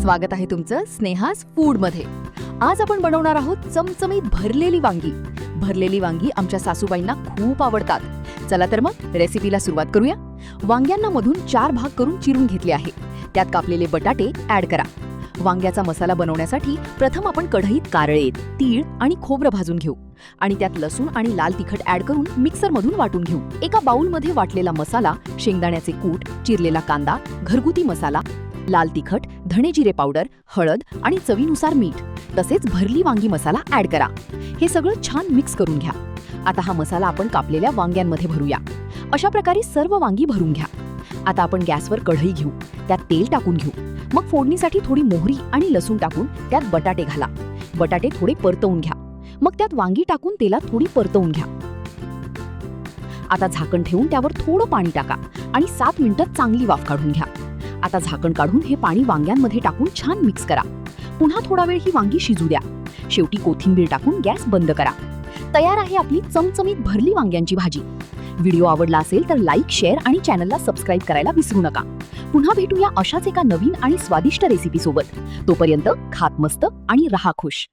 स्वागत आहे तुमचं स्नेहास फूड मध्ये। आज आपण बनवणार आहोत चमचमीत भरलेली वांगी। भरलेली वांगी आमच्या सासूबाईंना खूप आवडतात। चला तर मग रेसिपीला सुरुवात करूया। वांग्यांना मधून 4 भाग करून चिरून घेतले आहे। त्यात कापलेले बटाटे ऍड करा। वांग्याचा मसाला बनवण्यासाठी प्रथम आपण कढईत कारळे, तीळ आणि खोबरं भाजून घेऊ आणि त्यात लसूण आणि लाल तिखट ऍड करून मिक्सर मधून वाटून घेऊ। एका बाउल मध्ये वाटलेला मसाला, शेंगदाण्याचे कूट, चिरलेला कांदा, घरगुती मसाला, लाल तिखट, धणे जिरे पावडर, हळद आणि चवीनुसार मीठ तसेच भरली वांगी मसाला ऍड करा। हे सगळं छान मिक्स करून घ्या। आता हा मसाला आपण कापलेल्या वांग्यांमध्ये भरूया। अशा प्रकारे सर्व वांगी भरून घ्या। आता आपण गॅसवर कढई घेऊ, त्यात तेल टाकून घेऊ। मग फोडणीसाठी थोडी मोहरी आणि लसूण टाकून त्यात बटाटे घाला। बटाटे थोडे परतवून घ्या। मग त्यात वांगी टाकून तेलात थोडी परतवून घ्या। आता झाकण ठेवून त्यावर थोडं पाणी टाका आणि 7 मिनिटं चांगली वाफ काढून घ्या। आता झाकण काढून हे पाणी वांग्यांमध्ये टाकून छान मिक्स करा। पुन्हा थोडा वेळ ही वांगी शिजू द्या। शेवटी कोथिंबीर टाकून गॅस बंद करा। तयार आहे आपली चमचमीत भरली वांग्यांची भाजी। व्हिडिओ आवडला असेल तर लाईक, शेअर आणि चॅनलला सबस्क्राईब करायला विसरू नका। पुन्हा भेटूया अशाच एका नवीन आणि स्वादिष्ट रेसिपी सोबत। तोपर्यंत खात मस्त आणि रहा खुश।